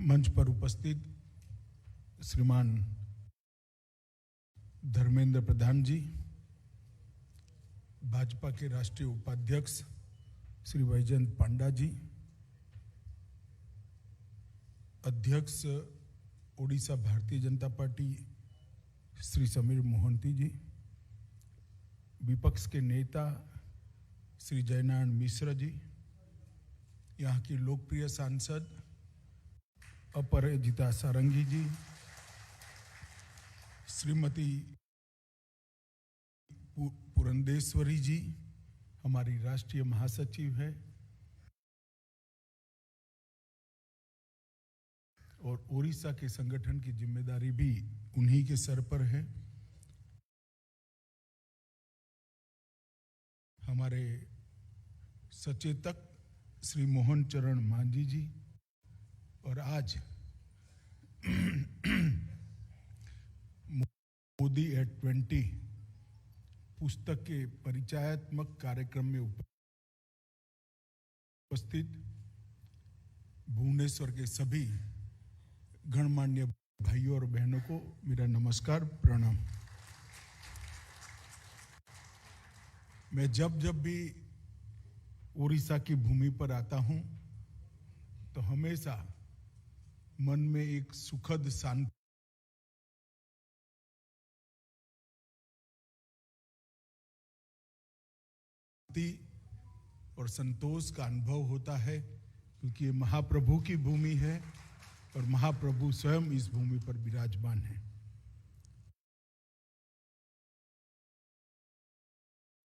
मंच पर उपस्थित श्रीमान धर्मेंद्र प्रधान जी, भाजपा के राष्ट्रीय उपाध्यक्ष श्री वैजयंत पांडा जी, अध्यक्ष ओडिशा भारतीय जनता पार्टी श्री समीर मोहंती जी, विपक्ष के नेता श्री जयनारायण मिश्र जी, यहाँ की लोकप्रिय सांसद अपराजिता सारंगी जी, श्रीमती पुरंदेश्वरी जी, हमारी राष्ट्रीय महासचिव है, और ओडिशा के संगठन की जिम्मेदारी भी उन्हीं के सर पर है। हमारे सचेतक श्री मोहन चरण मांझी जी, और आज मोदी एट 20 पुस्तक के परिचयात्मक कार्यक्रम में उपस्थित भुवनेश्वर के सभी गणमान्य भाइयों और बहनों को मेरा नमस्कार, प्रणाम। मैं जब भी ओडिशा की भूमि पर आता हूं तो हमेशा मन में एक सुखद शांति और संतोष का अनुभव होता है, क्योंकि ये महाप्रभु की भूमि है और महाप्रभु स्वयं इस भूमि पर विराजमान है।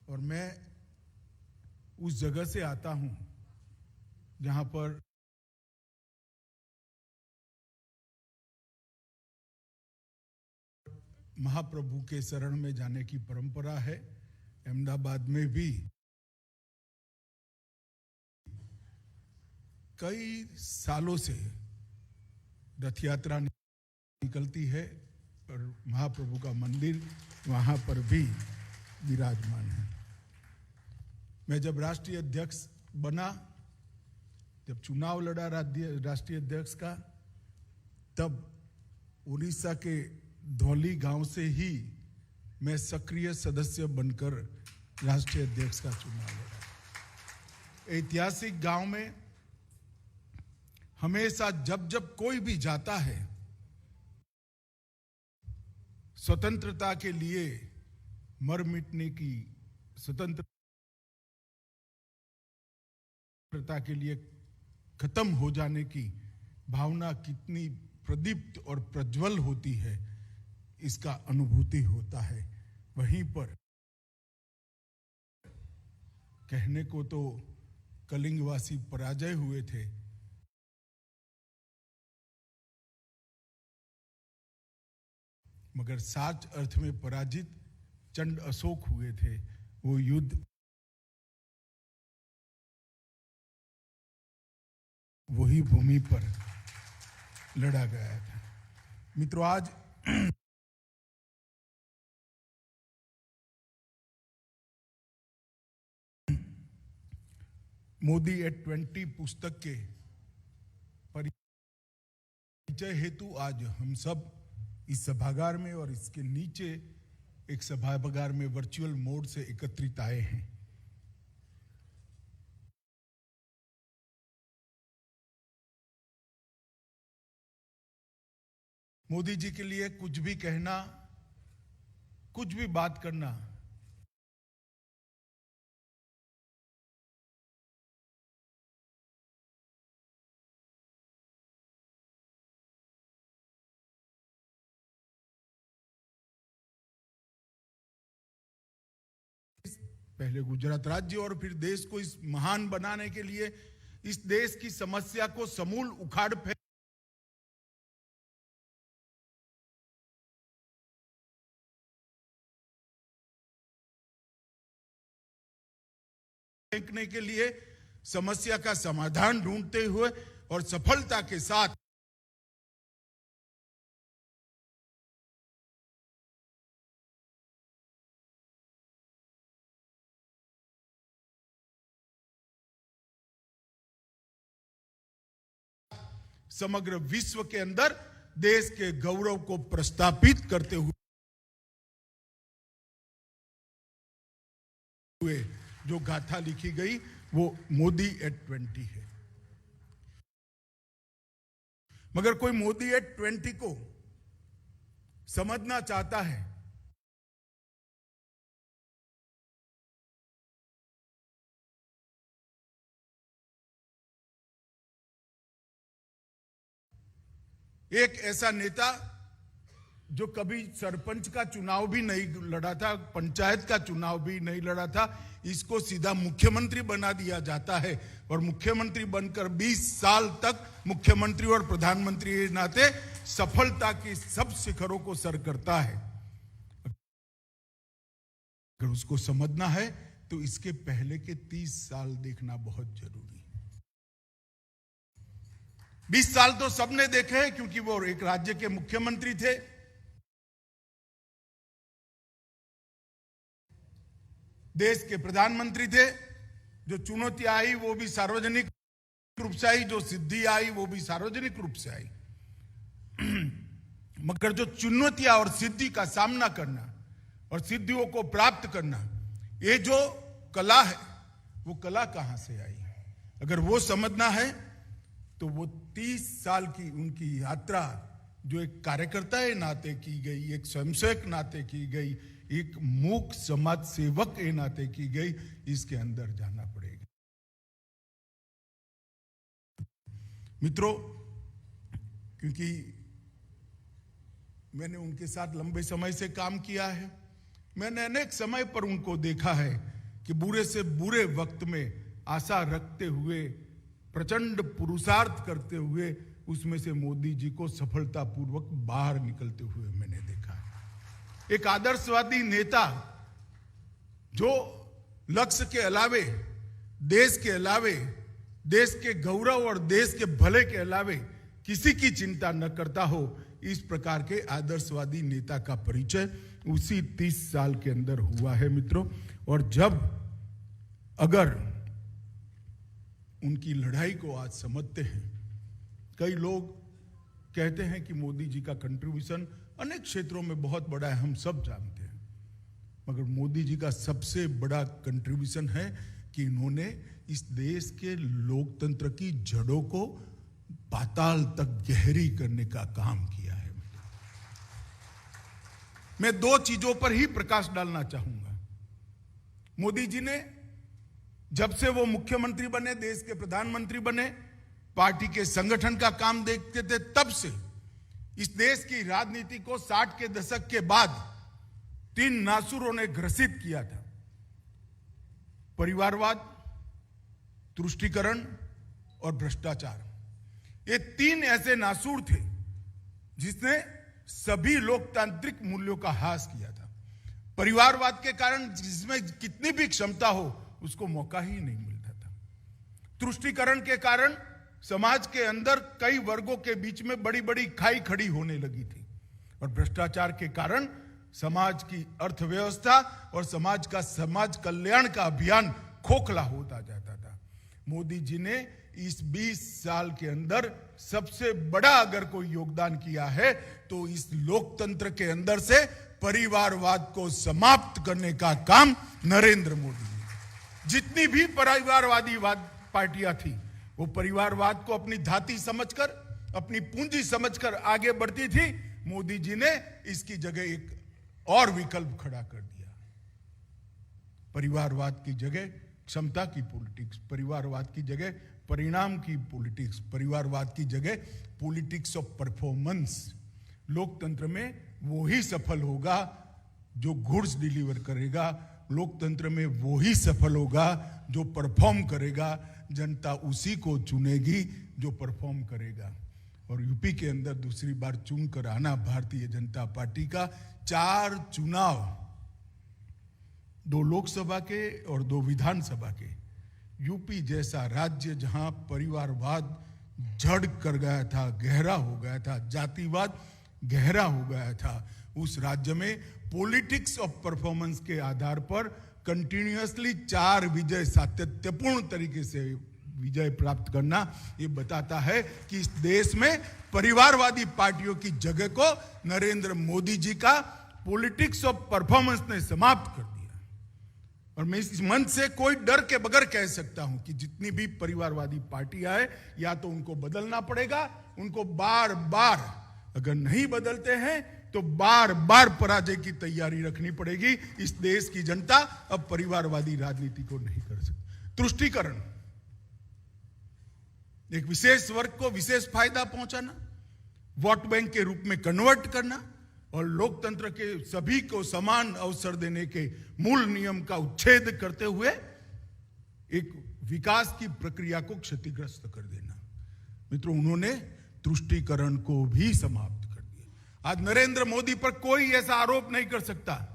और मैं उस जगह से आता हूं जहां पर महाप्रभु के शरण में जाने की परंपरा है। अहमदाबाद में भी कई सालों से रथ यात्रा निकलती है और महाप्रभु का मंदिर वहां पर भी विराजमान है। मैं जब राष्ट्रीय अध्यक्ष बना, जब चुनाव लड़ा राष्ट्रीय अध्यक्ष का, तब उड़ीसा के धौली गांव से ही मैं सक्रिय सदस्य बनकर राष्ट्रीय अध्यक्ष का चुनाव लड़ा। ऐतिहासिक गांव में हमेशा जब कोई भी जाता है, स्वतंत्रता के लिए मर मिटने की, स्वतंत्रता के लिए खत्म हो जाने की भावना कितनी प्रदीप्त और प्रज्वल होती है, इसका अनुभूति होता है। वहीं पर कहने को तो कलिंगवासी पराजय हुए थे, मगर सच अर्थ में पराजित चंड अशोक हुए थे। वो युद्ध वही भूमि पर लड़ा गया था। मित्रों, आज मोदी एट 20 पुस्तक के परिचय हेतु आज हम सब इस सभागार में और इसके नीचे एक सभागार में वर्चुअल मोड से एकत्रित आए हैं। मोदी जी के लिए कुछ भी कहना, कुछ भी बात करना पहले गुजरात राज्य और फिर देश को इस महान बनाने के लिए इस देश की समस्या को समूल उखाड़ फेंकने के लिए, समस्या का समाधान ढूंढते हुए और सफलता के साथ समग्र विश्व के अंदर देश के गौरव को प्रस्थापित करते हुए जो गाथा लिखी गई वो मोदी एट 20 है। मगर कोई मोदी एट 20 को समझना चाहता है एक ऐसा नेता जो कभी सरपंच का चुनाव भी नहीं लड़ा था, पंचायत का चुनाव भी नहीं लड़ा था, इसको सीधा मुख्यमंत्री बना दिया जाता है और मुख्यमंत्री बनकर 20 साल तक मुख्यमंत्री और प्रधानमंत्री के नाते सफलता की सब शिखरों को सर करता है। अगर उसको समझना है तो इसके पहले के 30 साल देखना बहुत जरूरी है। 20 साल तो सबने देखे हैं क्योंकि वो एक राज्य के मुख्यमंत्री थे। देश के प्रधानमंत्री थे। जो चुनौती आई वो भी सार्वजनिक रूप से आई, जो सिद्धि आई वो भी सार्वजनिक रूप से आई। मगर जो चुनौतियां और सिद्धि का सामना करना और सिद्धियों को प्राप्त करना, ये जो कला है वो कला कहां से आई? अगर वो समझना है तो वो 30 साल की उनकी यात्रा जो एक कार्यकर्ता के नाते की गई, एक स्वयंसेवक नाते की गई, एक मूक समाज सेवक के नाते की गई, इसके अंदर जाना पड़ेगा। मित्रों, क्योंकि मैंने उनके साथ लंबे समय से काम किया है, मैंने अनेक समय पर उनको देखा है कि बुरे से बुरे वक्त में आशा रखते हुए, प्रचंड पुरुषार्थ करते हुए उसमें से मोदी जी को सफलतापूर्वक बाहर निकलते हुए मैंने देखा है। एक आदर्शवादी नेता जो लक्ष्य के अलावे, देश के अलावे, देश के गौरव और देश के भले के अलावे किसी की चिंता न करता हो, इस प्रकार के आदर्शवादी नेता का परिचय उसी 30 साल के अंदर हुआ है मित्रों। और जब अगर उनकी लड़ाई को आज समझते हैं, कई लोग कहते हैं कि मोदी जी का कंट्रीब्यूशन अनेक क्षेत्रों में बहुत बड़ा है, हम सब जानते हैं, मगर मोदी जी का सबसे बड़ा कंट्रीब्यूशन है कि इन्होंने इस देश के लोकतंत्र की जड़ों को पाताल तक गहरी करने का काम किया है। मैं 2 चीजों पर ही प्रकाश डालना चाहूंगा। मोदी जी ने जब से वो मुख्यमंत्री बने, देश के प्रधानमंत्री बने, पार्टी के संगठन का काम देखते थे, तब से इस देश की राजनीति को 60 के दशक के बाद 3 नासुरों ने ग्रसित किया था। परिवारवाद, तुष्टीकरण और भ्रष्टाचार। ये 3 ऐसे नासूर थे जिसने सभी लोकतांत्रिक मूल्यों का ह्रास किया था। परिवारवाद के कारण जिसमें कितनी भी क्षमता हो उसको मौका ही नहीं मिलता था। तुष्टीकरण के कारण समाज के अंदर कई वर्गों के बीच में बड़ी बड़ी खाई खड़ी होने लगी थी। और भ्रष्टाचार के कारण समाज की अर्थव्यवस्था और समाज कल्याण का अभियान खोखला होता जाता था। मोदी जी ने इस 20 साल के अंदर सबसे बड़ा अगर कोई योगदान किया है तो इस लोकतंत्र के अंदर से परिवारवाद को समाप्त करने का काम नरेंद्र मोदी ने। जितनी भी परिवारवादी पार्टियां थी वो परिवारवाद को अपनी धाती समझकर, अपनी पूंजी समझकर आगे बढ़ती थी। मोदी जी ने इसकी जगह एक और विकल्प खड़ा कर दिया। परिवारवाद की जगह क्षमता की पॉलिटिक्स, परिवारवाद की जगह परिणाम की पॉलिटिक्स, परिवारवाद की जगह पॉलिटिक्स ऑफ परफॉर्मेंस। लोकतंत्र में वो ही सफल होगा जो गुड्स डिलीवर करेगा, लोकतंत्र में वो ही सफल होगा जो परफॉर्म करेगा। जनता उसी को चुनेगी जो परफॉर्म करेगा। और यूपी के अंदर दूसरी बार चुनकर आना भारतीय जनता पार्टी का 4 चुनाव, 2 लोकसभा के और 2 विधानसभा के, यूपी जैसा राज्य जहां परिवारवाद जड़ कर गया था, गहरा हो गया था, जातिवाद गहरा हो गया था, उस राज्य में पॉलिटिक्स ऑफ परफॉर्मेंस के आधार पर कंटिन्यूअसली 4 विजय सातत्यपूर्ण तरीके से विजय प्राप्त करना, ये बताता है कि इस देश में परिवारवादी पार्टियों की जगह को नरेंद्र मोदी जी का पॉलिटिक्स ऑफ परफॉर्मेंस ने समाप्त कर दिया। और मैं इस मंच से कोई डर के बगैर कह सकता हूं कि जितनी भी परिवारवादी पार्टी आए, या तो उनको बदलना पड़ेगा, उनको बार बार, अगर नहीं बदलते हैं तो बार बार पराजय की तैयारी रखनी पड़ेगी। इस देश की जनता अब परिवारवादी राजनीति को नहीं कर सकती। तुष्टीकरण, एक विशेष वर्ग को विशेष फायदा पहुंचाना, वोट बैंक के रूप में कन्वर्ट करना और लोकतंत्र के सभी को समान अवसर देने के मूल नियम का उच्छेद करते हुए एक विकास की प्रक्रिया को क्षतिग्रस्त कर देना। मित्रों, उन्होंने तुष्टीकरण को भी समाप्त कर दिया। आज नरेंद्र मोदी पर कोई ऐसा आरोप नहीं कर सकता।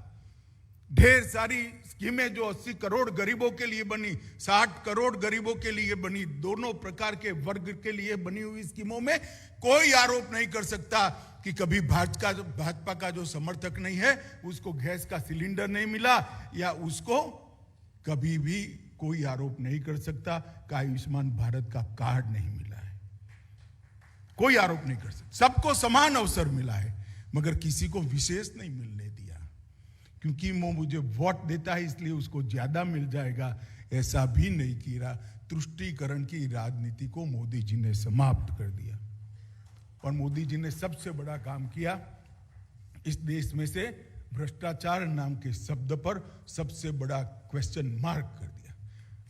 ढेर सारी स्कीमें जो 80 करोड़ गरीबों के लिए बनी, 60 करोड़ गरीबों के लिए बनी, दोनों प्रकार के वर्ग के लिए बनी हुई स्कीमों में कोई आरोप नहीं कर सकता कि कभी भाजपा का जो समर्थक नहीं है उसको गैस का सिलेंडर नहीं मिला, या उसको कभी भी कोई आरोप नहीं कर सकता कि आयुष्मान भारत का कार्ड नहीं मिला है। कोई आरोप नहीं कर सकता। सबको समान अवसर मिला है, मगर किसी को विशेष नहीं मिलने दिया क्योंकि वो मुझे वोट देता है इसलिए उसको ज्यादा मिल जाएगा, ऐसा भी नहीं किया। तुष्टीकरण की राजनीति को मोदी जी ने समाप्त कर दिया। और मोदी जी ने सबसे बड़ा काम किया, इस देश में से भ्रष्टाचार नाम के शब्द पर सबसे बड़ा क्वेश्चन मार्क कर दिया।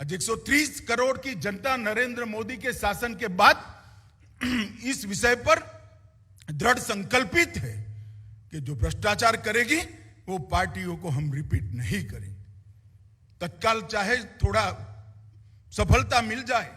आज 130 करोड़ की जनता नरेंद्र मोदी के शासन के बाद इस विषय पर दृढ़ संकल्पित है कि जो भ्रष्टाचार करेगी वो पार्टियों को हम रिपीट नहीं करेंगे। तत्काल चाहे थोड़ा सफलता मिल जाए,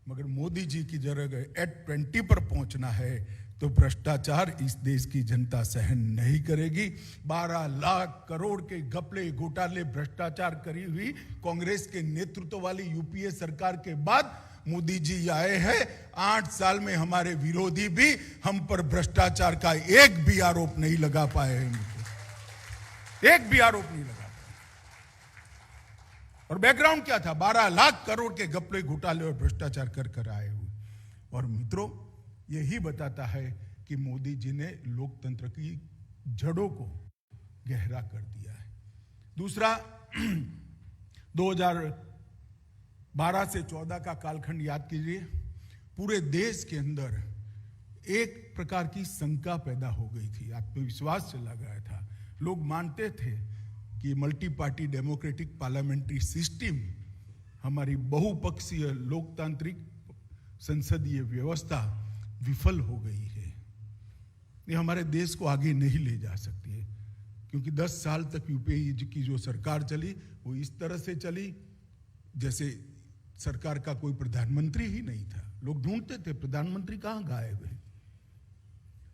मगर मोदी जी की जगह एट 20 पर पहुंचना है तो भ्रष्टाचार इस देश की जनता सहन नहीं करेगी। 12 लाख करोड़ के घपले घोटाले भ्रष्टाचार करी हुई कांग्रेस के नेतृत्व वाली यूपीए सरकार के बाद मोदी जी आए हैं। 8 साल में हमारे विरोधी भी हम पर भ्रष्टाचार का एक भी आरोप नहीं लगा पाए हैं, एक भी आरोप नहीं लगा। और बैकग्राउंड क्या था? 12 लाख करोड़ के घपले घोटाले और भ्रष्टाचार कर कर आए हुए। और मित्रों, यही बताता है कि मोदी जी ने लोकतंत्र की जड़ों को गहरा कर दिया है। दूसरा, 2012 से 14 का कालखंड याद कीजिए। पूरे देश के अंदर एक प्रकार की शंका पैदा हो गई थी, आत्मविश्वास चला गया था। लोग मानते थे कि multi party democratic parliamentary system, हमारी बहुपक्षीय लोकतांत्रिक संसदीय व्यवस्था विफल हो गई है। ये हमारे देश को आगे नहीं ले जा सकती है, क्योंकि 10 साल तक यूपीए की जो सरकार चली वो इस तरह से चली जैसे सरकार का कोई प्रधानमंत्री ही नहीं था। लोग ढूंढते थे प्रधानमंत्री कहां गायब है।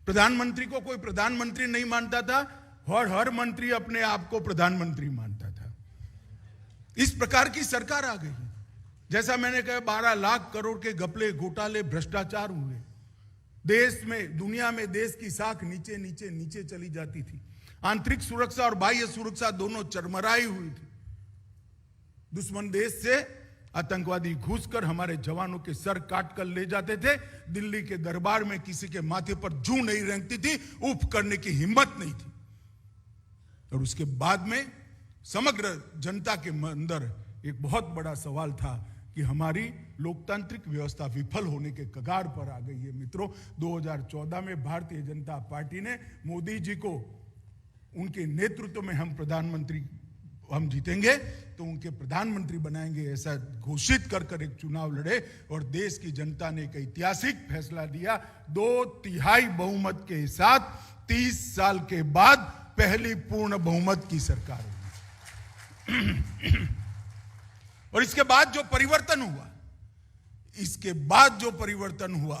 प्रधानमंत्री को कोई प्रधानमंत्री नहीं मानता था और हर मंत्री अपने आप को प्रधानमंत्री मानता था। इस प्रकार की सरकार आ गई। जैसा मैंने कहा, 12 लाख करोड़ के घपले घोटाले भ्रष्टाचार हुए देश में, दुनिया में देश की साख नीचे नीचे नीचे चली जाती थी। आंतरिक सुरक्षा और बाह्य सुरक्षा दोनों चरमराई हुई थी। दुश्मन देश से आतंकवादी घुसकर हमारे जवानों के सर काट कर ले जाते थे। दिल्ली के दरबार में किसी के माथे पर जूं नहीं रेंगती थी, उफ करने की हिम्मत नहीं थी। और उसके बाद में समग्र जनता के अंदर एक बहुत बड़ा सवाल था कि हमारी लोकतांत्रिक व्यवस्था विफल होने के कगार पर आ गई है। मित्रों, 2014 में भारतीय जनता पार्टी ने मोदी जी को, उनके नेतृत्व में हम जीतेंगे तो उनके प्रधानमंत्री बनाएंगे, ऐसा घोषित कर एक चुनाव लड़े और देश की जनता ने एक ऐतिहासिक फैसला दिया। 2/3 बहुमत के साथ 30 साल के बाद पहली पूर्ण बहुमत की सरकार हुई। और इसके बाद जो परिवर्तन हुआ,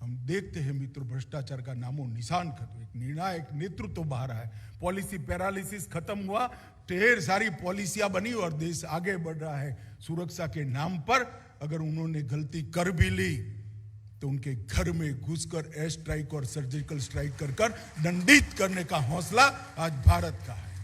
हम देखते हैं मित्र, भ्रष्टाचार का नामो निशान खत्म। एक निर्णायक नेतृत्व बाहर है, पॉलिसी पैरालिसिस खत्म हुआ, ढेर सारी पॉलिसियां बनी और देश आगे बढ़ रहा है। सुरक्षा के नाम पर अगर उन्होंने गलती कर भी ली तो उनके घर में घुसकर एयर स्ट्राइक और सर्जिकल स्ट्राइक कर दंडित करने का हौसला आज भारत का है।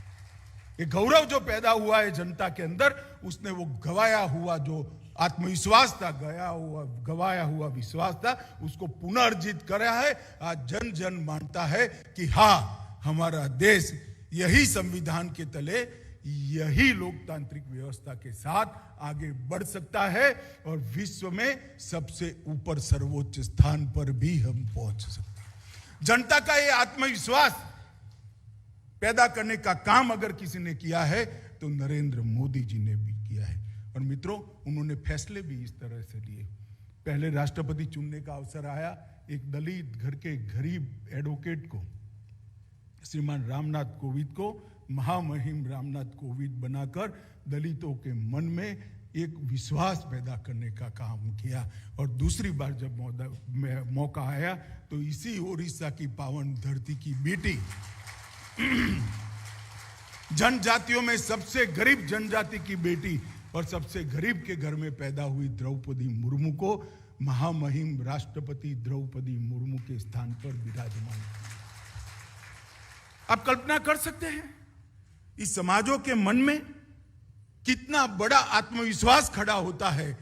ये गौरव जो पैदा हुआ है जनता के अंदर, उसने वो गवाया हुआ जो आत्मविश्वास था, गवाया हुआ विश्वास था, उसको पुनर्जित करा है। आज जन जन मानता है कि हाँ, हमारा देश यही संविधान के तले, यही लोकतांत्रिक व्यवस्था के साथ आगे बढ़ सकता है और विश्व में सबसे ऊपर सर्वोच्च स्थान पर भी हम पहुंच सकते हैं। जनता का ये आत्मविश्वास पैदा करने का काम अगर किसी ने किया है तो नरेंद्र मोदी जी ने भी किया है। और मित्रों, उन्होंने फैसले भी इस तरह से लिए। पहले राष्ट्रपति चुनने का अवसर आया, एक दलित घर के गरीब एडवोकेट को, श्रीमान रामनाथ कोविंद को महामहिम रामनाथ कोविंद बनाकर दलितों के मन में एक विश्वास पैदा करने का काम किया। और दूसरी बार जब मौका आया तो इसी ओडिशा की पावन धरती की बेटी, जनजातियों में सबसे गरीब जनजाति की बेटी और सबसे गरीब के घर में पैदा हुई द्रौपदी मुर्मू को महामहिम राष्ट्रपति द्रौपदी मुर्मू के स्थान पर विराजमान। आप कल्पना कर सकते हैं इस समाजों के मन में कितना बड़ा आत्मविश्वास खड़ा होता है।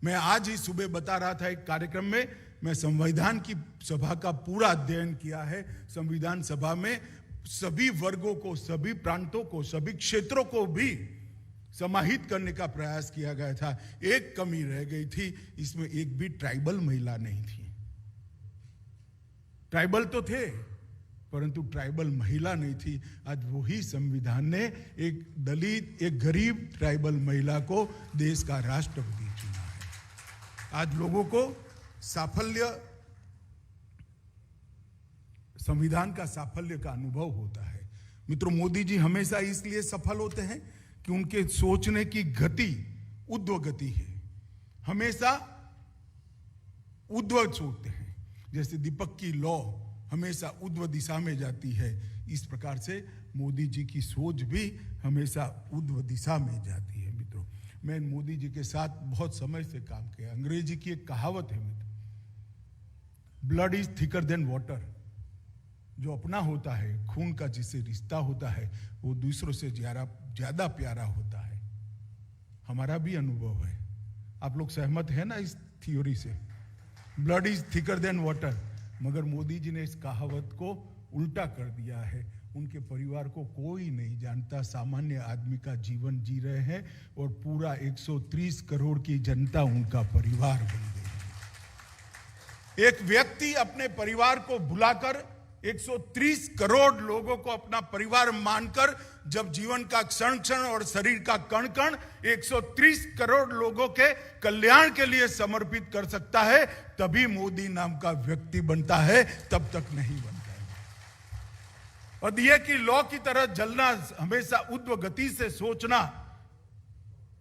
मैं आज ही सुबह बता रहा था एक कार्यक्रम में, मैं संविधान की सभा का पूरा अध्ययन किया है। संविधान सभा में सभी वर्गों को, सभी प्रांतों को, सभी क्षेत्रों को भी समाहित करने का प्रयास किया गया था। एक कमी रह गई थी, इसमें एक भी ट्राइबल महिला नहीं थी। ट्राइबल तो थे परंतु ट्राइबल महिला नहीं थी। आज वही संविधान ने एक दलित, एक गरीब ट्राइबल महिला को देश का राष्ट्रपति चुना है। आज लोगों को साफल्य, संविधान का साफल्य का अनुभव होता है। मित्रों, मोदी जी हमेशा इसलिए सफल होते हैं कि उनके सोचने की गति ऊर्ध्व गति है, हमेशा ऊर्ध्व सोचते हैं। जैसे दीपक की लौ हमेशा ऊर्ध्व दिशा में जाती है, इस प्रकार से मोदी जी की सोच भी हमेशा ऊर्ध्व दिशा में जाती है। मित्रों, मैं मोदी जी के साथ बहुत समय से काम किया। अंग्रेजी की एक कहावत है मित्र, blood is thicker than water. जो अपना होता है, खून का जिससे रिश्ता होता है, वो दूसरों से ज्यादा प्यारा होता है। हमारा भी अनुभव है। आप लोग सहमत है ना इस थ्योरी से, blood is thicker than water. मगर मोदी जी ने इस कहावत को उल्टा कर दिया है। उनके परिवार को कोई नहीं जानता, सामान्य आदमी का जीवन जी रहे हैं और पूरा 130 करोड़ की जनता उनका परिवार बन गई है। एक व्यक्ति अपने परिवार को भुलाकर 130 करोड़ लोगों को अपना परिवार मानकर जब जीवन का क्षण क्षण और शरीर का कण कण 130 करोड़ लोगों के कल्याण के लिए समर्पित कर सकता है, तभी मोदी नाम का व्यक्ति बनता है, तब तक नहीं बनता है। और दिए की लौ की तरह जलना, हमेशा ऊर्ध्व गति से सोचना,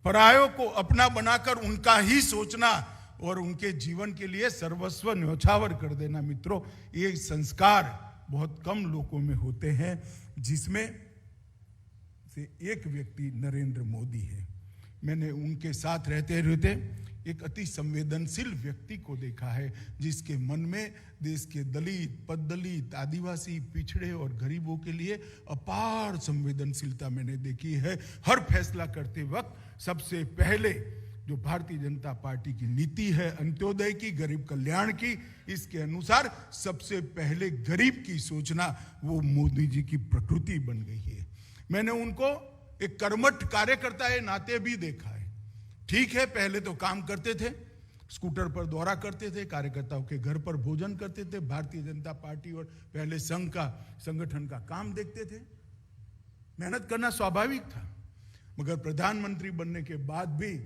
परायों को अपना बनाकर उनका ही सोचना और उनके जीवन के लिए सर्वस्व न्यौछावर कर देना। मित्रों, ये संस्कार बहुत कम लोगों में होते हैं, जिसमें से एक व्यक्ति नरेंद्र मोदी है। मैंने उनके साथ रहते रहते एक अति संवेदनशील व्यक्ति को देखा है, जिसके मन में देश के दलित, पददलित, आदिवासी, पिछड़े और गरीबों के लिए अपार संवेदनशीलता मैंने देखी है। हर फैसला करते वक्त सबसे पहले जो भारतीय जनता पार्टी की नीति है, अंत्योदय की, गरीब कल्याण की, इसके अनुसार सबसे पहले गरीब की सोचना, वो मोदी जी की प्रकृति बन गई है। मैंने उनको एक कर्मठ कार्यकर्ता के नाते भी देखा है। ठीक है, पहले तो काम करते थे, स्कूटर पर दौरा करते थे, कार्यकर्ताओं के घर पर भोजन करते थे, भारतीय जनता पार्टी और पहले संघ का, संगठन का काम देखते थे। मेहनत करना स्वाभाविक था। मगर प्रधानमंत्री बनने के बाद भी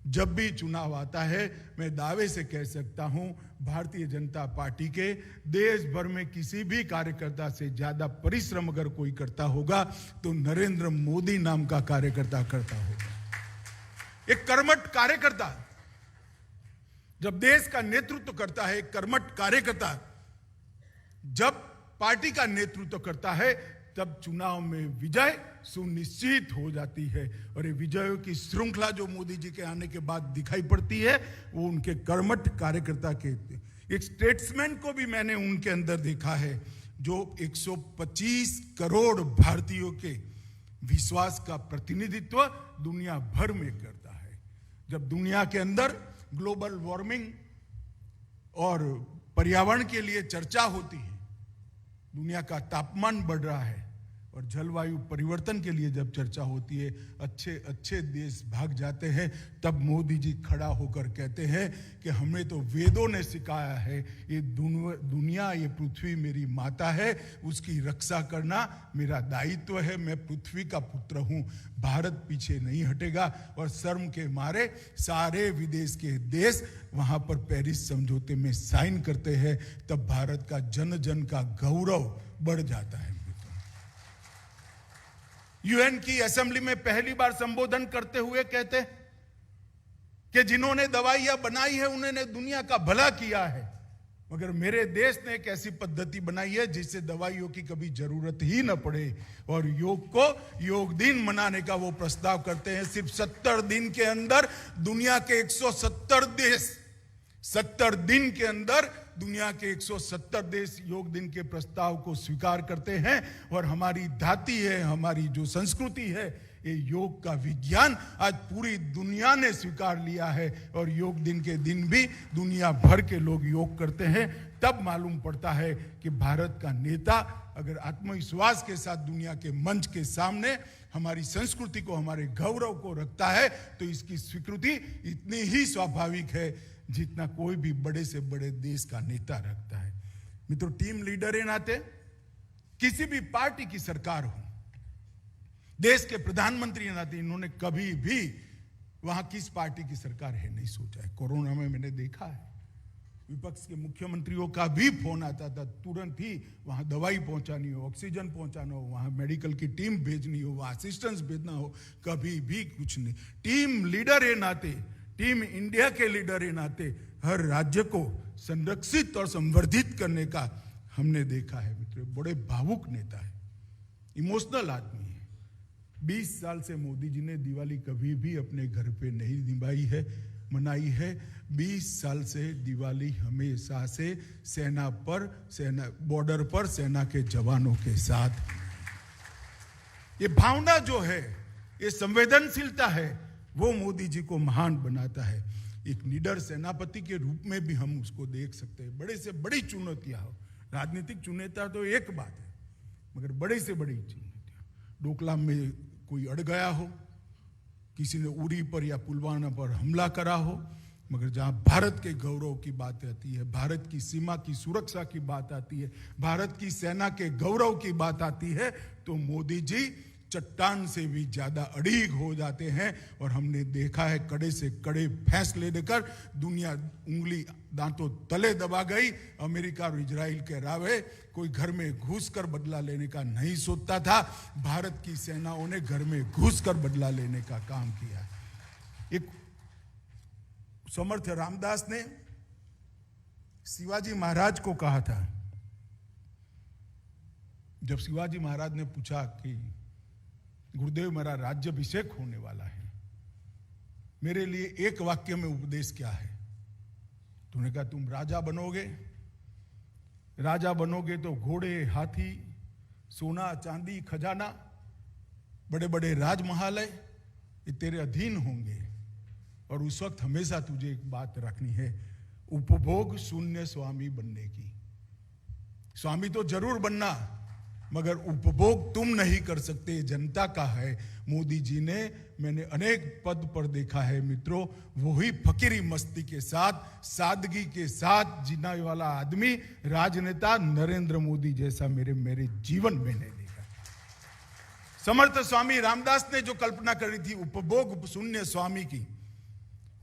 जब भी चुनाव आता है, मैं दावे से कह सकता हूं, भारतीय जनता पार्टी के देश भर में किसी भी कार्यकर्ता से ज्यादा परिश्रम अगर कोई करता होगा तो नरेंद्र मोदी नाम का कार्यकर्ता करता होगा। एक कर्मठ कार्यकर्ता जब देश का नेतृत्व करता है, एक कर्मठ कार्यकर्ता जब पार्टी का नेतृत्व करता है, तब चुनाव में विजय सुनिश्चित हो जाती है। और ये विजयों की श्रृंखला जो मोदी जी के आने के बाद दिखाई पड़ती है, वो उनके कर्मठ कार्यकर्ता के, एक स्टेट्समैन को भी मैंने उनके अंदर देखा है, जो 125 करोड़ भारतीयों के विश्वास का प्रतिनिधित्व दुनिया भर में करता है। जब दुनिया के अंदर ग्लोबल वार्मिंग और पर्यावरण के लिए चर्चा होती है, दुनिया का तापमान बढ़ रहा है और जलवायु परिवर्तन के लिए जब चर्चा होती है, अच्छे अच्छे देश भाग जाते हैं, तब मोदी जी खड़ा होकर कहते हैं कि हमें तो वेदों ने सिखाया है, ये दुनिया, ये पृथ्वी मेरी माता है, उसकी रक्षा करना मेरा दायित्व है, मैं पृथ्वी का पुत्र हूं, भारत पीछे नहीं हटेगा। और शर्म के मारे सारे विदेश के देश वहां पर पेरिस समझौते में साइन करते हैं, तब भारत का जन जन का गौरव बढ़ जाता है। यूएन की असेंबली में पहली बार संबोधन करते हुए कहते कि जिन्होंने दवाइयां बनाई है उन्होंने दुनिया का भला किया है, मगर मेरे देश ने एक ऐसी पद्धति बनाई है जिससे दवाइयों की कभी जरूरत ही न पड़े। और योग को योग दिन मनाने का वो प्रस्ताव करते हैं। सिर्फ 70 दिन के अंदर दुनिया के 170 देश, 70 दिन के अंदर दुनिया के 170 देश योग दिन के प्रस्ताव को स्वीकार करते हैं। और हमारी धाती है, हमारी जो संस्कृति है, ये योग का विज्ञान आज पूरी दुनिया ने स्वीकार लिया है। और योग दिन के दिन भी दुनिया भर के लोग योग करते हैं। तब मालूम पड़ता है कि भारत का नेता अगर आत्मविश्वास के साथ दुनिया के मंच के सामने हमारी संस्कृति को, हमारे गौरव को रखता है, तो इसकी स्वीकृति इतनी ही स्वाभाविक है जितना कोई भी बड़े से बड़े देश का नेता रखता है। मित्रों, टीम लीडर के नाते किसी भी पार्टी की सरकार हो, देश के प्रधानमंत्री के नाते इन्होंने कभी भी वहां किस पार्टी की सरकार है नहीं सोचा है। कोरोना में मैंने देखा है, विपक्ष के मुख्यमंत्रियों का भी फोन आता था, तुरंत ही वहां दवाई पहुंचानी हो, ऑक्सीजन पहुंचाना हो, वहां मेडिकल की टीम भेजनी हो, वहां असिस्टेंस भेजना हो, कभी भी कुछ नहीं। टीम लीडर के नाते, टीम इंडिया के लीडर के नाते हर राज्य को संरक्षित और संवर्धित करने का हमने देखा है। मित्रों, बड़े भावुक नेता है, इमोशनल आदमी है। 20 साल से मोदी जी ने दिवाली कभी भी अपने घर पे नहीं मनाई है। 20 साल से दिवाली हमेशा से बॉर्डर पर सेना के जवानों के साथ। ये भावना जो है, ये संवेदनशीलता है, वो मोदी जी को महान बनाता है। एक निडर सेनापति के रूप में भी हम उसको देख सकते हैं। बड़े से बड़ी चुनौतियां हो, राजनीतिक चुनौतियां तो एक बात है, मगर बड़े से बड़ी चुनौतियां, डोकलाम में कोई अड़ गया हो, किसी ने उरी पर या पुलवामा पर हमला करा हो, मगर जहां भारत के गौरव की बात आती है, भारत की सीमा की सुरक्षा की बात आती है, भारत की सेना के गौरव की बात आती है, तो मोदी जी चट्टान से भी ज्यादा अड़ीग हो जाते हैं। और हमने देखा है, कड़े से कड़े फैसले लेकर दुनिया उंगली दांतों तले दबा गई। अमेरिका और इजराइल के रावे कोई घर में घुसकर बदला लेने का नहीं सोचता था, भारत की सेनाओं ने घर में घुसकर बदला लेने का काम किया। एक समर्थ रामदास ने शिवाजी महाराज को कहा था, जब शिवाजी महाराज ने पूछा कि गुरुदेव, मेरा राज्याभिषेक होने वाला है, मेरे लिए एक वाक्य में उपदेश क्या है? तो उन्होंने कहा, तुम राजा बनोगे तो घोड़े, हाथी, सोना, चांदी, खजाना, बड़े बड़े राजमहल ये तेरे अधीन होंगे। और उस वक्त हमेशा तुझे एक बात रखनी है, उपभोग शून्य स्वामी बनने की। स्वामी तो जरूर बनना, मगर उपभोग तुम नहीं कर सकते, जनता का है। मोदी जी ने, मैंने अनेक पद पर देखा है मित्रों, वही फकीरी मस्ती के साथ, सादगी के साथ जीने वाला आदमी, राजनेता नरेंद्र मोदी जैसा मेरे जीवन में नहीं देखा। समर्थ स्वामी रामदास ने जो कल्पना करी थी उपभोग शून्य स्वामी की,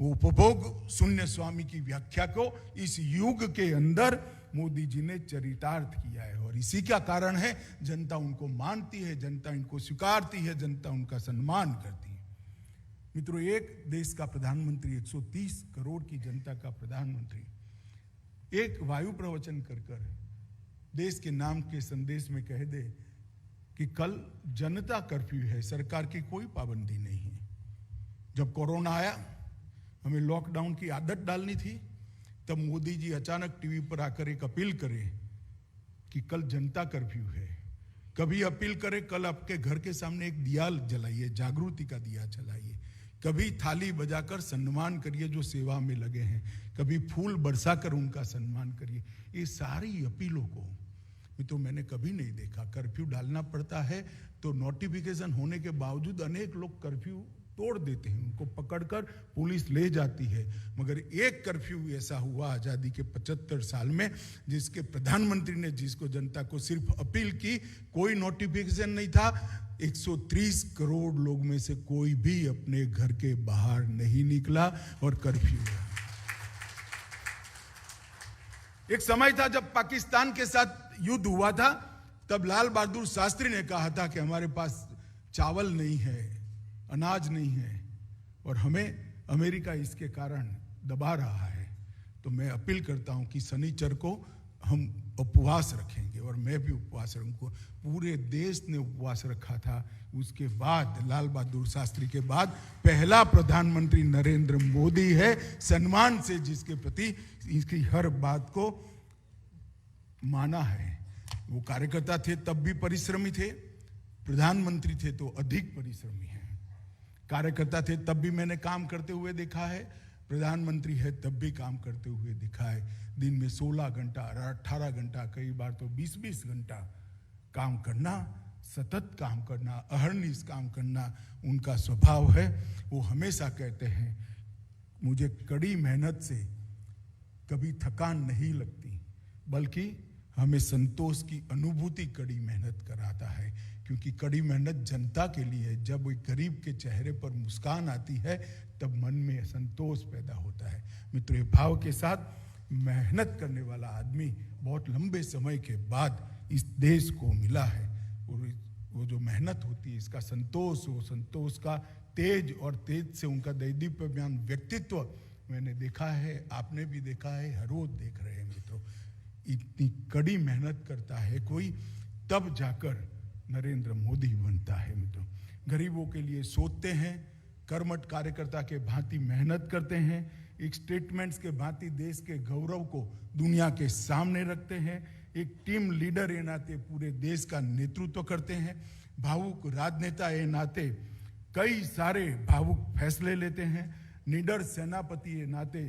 वो उपभोग शून्य स्वामी की व्याख्या को इस युग के अंदर मोदी जी ने चरितार्थ किया है। और इसी का कारण है, जनता उनको मानती है, जनता इनको स्वीकारती है, जनता उनका सम्मान करती है। मित्रों, एक देश का प्रधानमंत्री, 130 करोड़ की जनता का प्रधानमंत्री, एक वायु प्रवचन कर देश के नाम के संदेश में कह दे कि कल जनता कर्फ्यू है, सरकार की कोई पाबंदी नहीं है। जब कोरोना आया, हमें लॉकडाउन की आदत डालनी थी, तब मोदी जी अचानक टीवी पर आकर एक अपील करे कि कल जनता कर्फ्यू है। कभी अपील करें कल आपके घर के सामने एक दिया जलाइए, जागृति का दिया जलाइए, कभी थाली बजाकर सम्मान करिए जो सेवा में लगे हैं, कभी फूल बरसाकर उनका सम्मान करिए। ये सारी अपीलों को तो मैंने कभी नहीं देखा। कर्फ्यू डालना पड़ता है तो नोटिफिकेशन होने के बावजूद अनेक लोग कर्फ्यू तोड़ देते हैं, उनको पकड़कर पुलिस ले जाती है। मगर एक कर्फ्यू ऐसा हुआ आजादी के 75 साल में जिसके प्रधानमंत्री ने जिसको जनता को सिर्फ अपील की, कोई नोटिफिकेशन नहीं था। 130 करोड़ लोग में से कोई भी अपने घर के बाहर नहीं निकला और कर्फ्यू हुआ। एक समय था जब पाकिस्तान के साथ युद्ध हुआ था, तब लाल बहादुर शास्त्री ने कहा था कि हमारे पास चावल नहीं है, अनाज नहीं है और हमें अमेरिका इसके कारण दबा रहा है। तो मैं अपील करता हूं कि शनिचर को हम उपवास रखेंगे और मैं भी उपवास रखूंगा। पूरे देश ने उपवास रखा था। उसके बाद लाल बहादुर शास्त्री के बाद पहला प्रधानमंत्री नरेंद्र मोदी है, सम्मान से जिसके प्रति इसकी हर बात को माना है। वो कार्यकर्ता थे तब भी परिश्रमी थे, प्रधानमंत्री थे तो अधिक परिश्रमी हैं। कार्यकर्ता थे तब भी मैंने काम करते हुए देखा है, प्रधानमंत्री है तब भी काम करते हुए दिखा है। दिन में 16 घंटा 18 घंटा, कई बार तो 20-20 घंटा काम करना, सतत काम करना, अहर्निश काम करना उनका स्वभाव है। वो हमेशा कहते हैं मुझे कड़ी मेहनत से कभी थकान नहीं लगती, बल्कि हमें संतोष की अनुभूति कड़ी मेहनत कराता है, क्योंकि कड़ी मेहनत जनता के लिए। जब एक गरीब के चेहरे पर मुस्कान आती है तब मन में संतोष पैदा होता है। मित्रों, ये भाव के साथ मेहनत करने वाला आदमी बहुत लंबे समय के बाद इस देश को मिला है। और वो जो मेहनत होती है, इसका संतोष, वो संतोष का तेज और तेज से उनका दैदीप्यमान व्यक्तित्व मैंने देखा है, आपने भी देखा है, हर रोज देख रहे हैं। मित्रों, इतनी कड़ी मेहनत करता है कोई, तब जाकर नरेंद्र मोदी बनता है। मित्रों, गरीबों के लिए सोचते हैं, कर्मठ कार्यकर्ता के भांति मेहनत करते हैं, एक स्टेटमेंट्स के भांति देश के गौरव को दुनिया के सामने रखते हैं, एक टीम लीडर के नाते पूरे देश का नेतृत्व करते हैं, भावुक राजनेता के नाते कई सारे भावुक फैसले लेते हैं, निडर सेनापति के नाते